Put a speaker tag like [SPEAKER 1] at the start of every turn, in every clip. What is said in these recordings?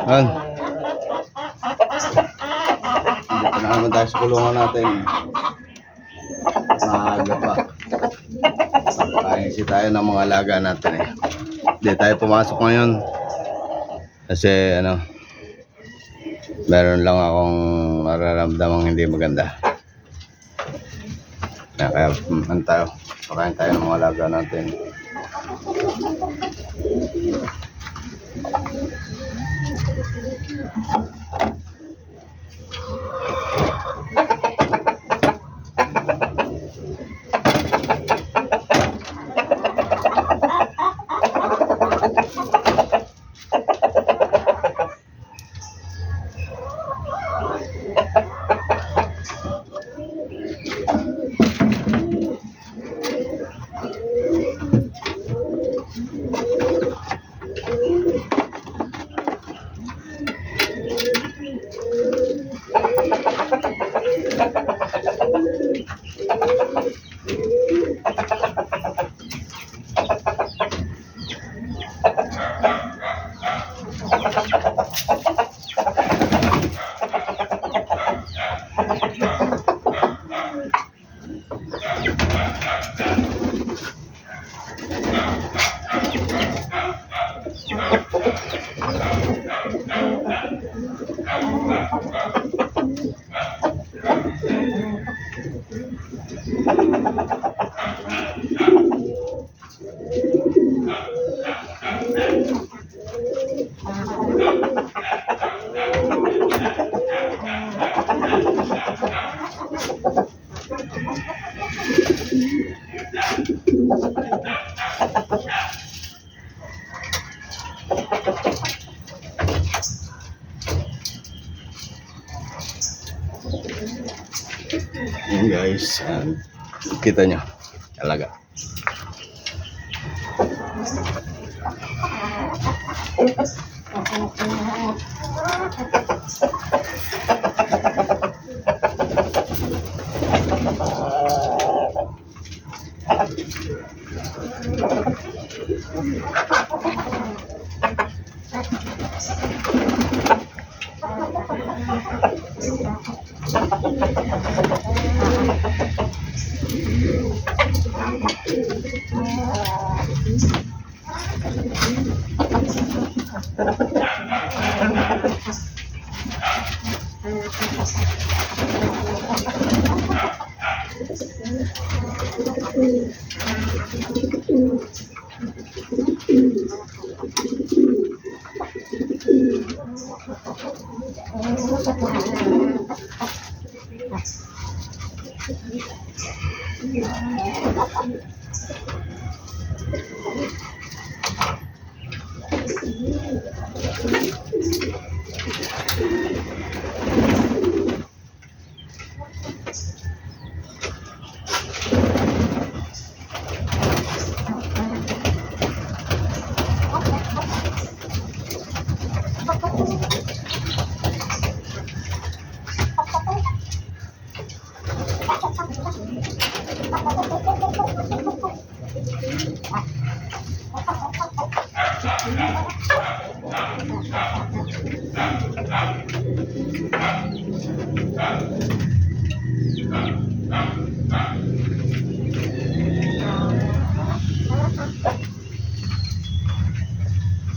[SPEAKER 1] Yan. Dito na naman tayo sa kulungan natin. Maaga pa. Kain tayo ng mga alaga natin eh. Hindi tayo pumasok ngayon. Kasi meron lang akong mararamdamang hindi maganda. Kaya tayo. Pakain tayo ng mga alaga natin. Yan guys, kita nyo talaga.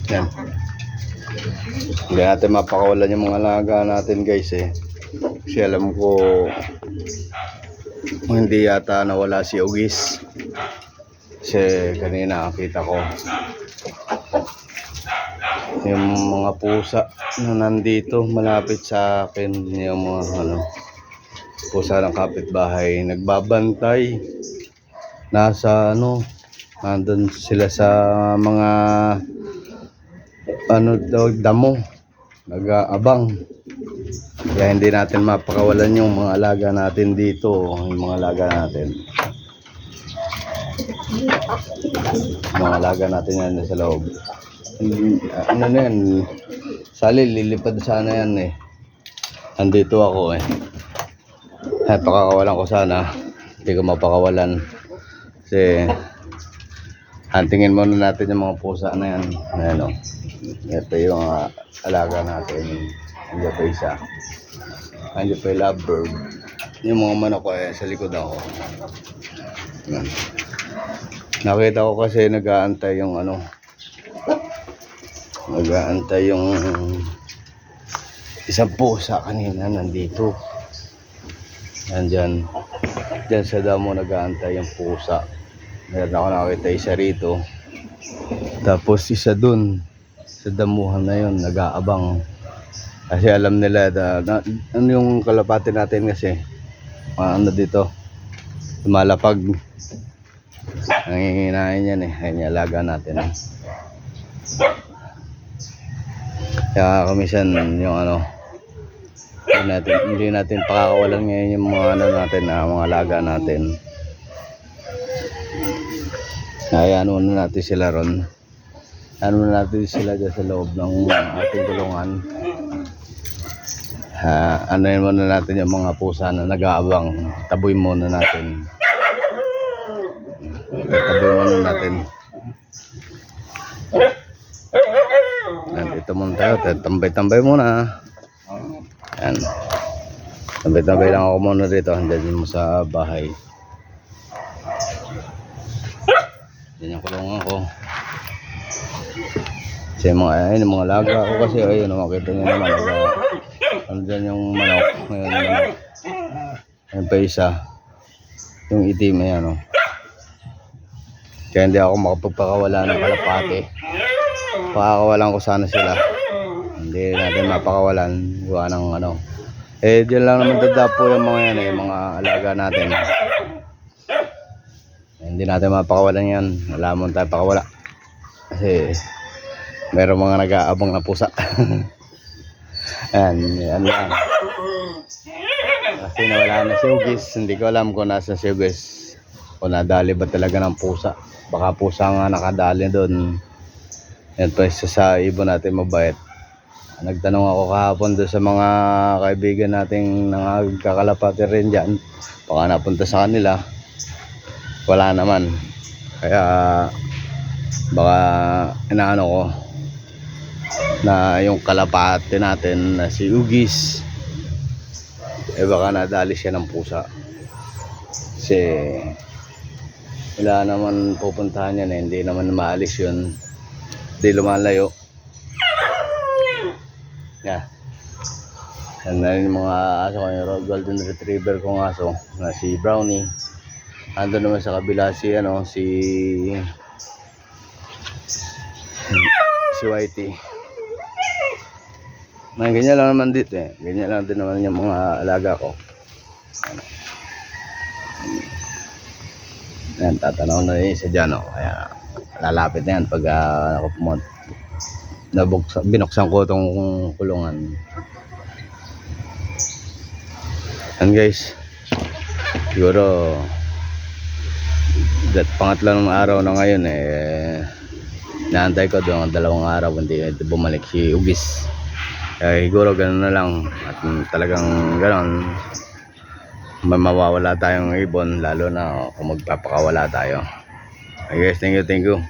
[SPEAKER 1] Yan. Hindi natin mapakawalan yung mga alaga natin guys eh. Kasi alam ko hindi yata nawala si Ugis. Kasi kanina nakita ko yung mga pusa na nandito malapit sa akin, yung mga pusa ng kapitbahay nagbabantay. Nasa nandun sila sa mga damo, nag-aabang. Kaya hindi natin mapakawalan yung mga alaga natin dito, yung mga alaga natin. Mga alaga natin yan sa loob. Ano na yan? Sali, lilipad sana yan eh. Andito ako eh. Ay, pakakawalan ko sana. Hindi ko mapakawalan. Kasi Huntingin muna natin yung mga pusa na yan. Ayan o. Ito yung alaga natin. Andiyan pa isa. Andiyan pa yung lovebird. Yung mga manok ko sa likod ako. Ayan. Nakita ko kasi nag-aantay yung nag-aantay yung isang pusa kanina nandito. Diyan sa damo nag-aantay yung pusa. Meron ako nakita isa rito. Tapos isa dun sa damuhan na yun nag-aabang. Kasi alam nila ano yung kalapati natin kasi dito lumalapag. Nanginginain yan ayun yung alaga natin. Kaya kumisan yung hindi natin pakakawalan ngayon yung mga natin mga alaga natin. Kaya muna natin sila ron. Muna natin sila dyan sa loob ng ating kulungan. Yun muna natin yung mga pusa na nag-aabang. Taboy muna natin. Taboy muna natin. Dito muna tayo. Tambay-tambay muna. Yan. Tambay-tambay lang ako muna dito. Diyan mo sa bahay. Yan yung kulungan ko. Kasi yung mga laga ko kasi ayun makita nyo naman dyan yung manok ngayon manok. Ayun pa isa yung itim ayan kaya hindi ako makapagpakawala ng kalapate. Pakakawalan ko sana sila, hindi natin mapakawalan gawa ng dyan lang naman dadapo yung mga yan yung mga alaga natin. Hindi natin mapakawalan yan, wala mo tayo pakawala kasi meron mga nag-aabang na pusa. Ayan lang kasi nawala na si Ugis. Hindi ko alam kung nasa si Ugis o nadali ba talaga ng pusa. Baka pusa nga nakadali doon. Yan pa isa sa ibon natin mabait. Nagtanong ako kahapon doon sa mga kaibigan nating nangkakalapati rin dyan, baka napunta sa kanila. Wala naman, kaya baka inaano ko na yung kalapate natin na si Ugis baka nadali siya ng pusa kasi wala naman pupuntahan yan hindi naman maalis yun, hindi lumalayo. Yan na yung mga aso ko, yung golden retriever kong aso na si Brownie. Ando naman sa kabila si Whitey. Ganyan lang naman dito ganyan lang din naman yung mga alaga ko. Yan, tatanaw na isa dyan kaya lalapit na yan pag binuksan ko itong kulungan. Yan guys, siguro pangatlong araw na ngayon naantay ko doon 2 araw hindi bumalik si Ugis. Kaya siguro gano'n na lang at talagang gano'n mawawala tayong ibon lalo na kung magpapakawala tayo. Okay guys, thank you.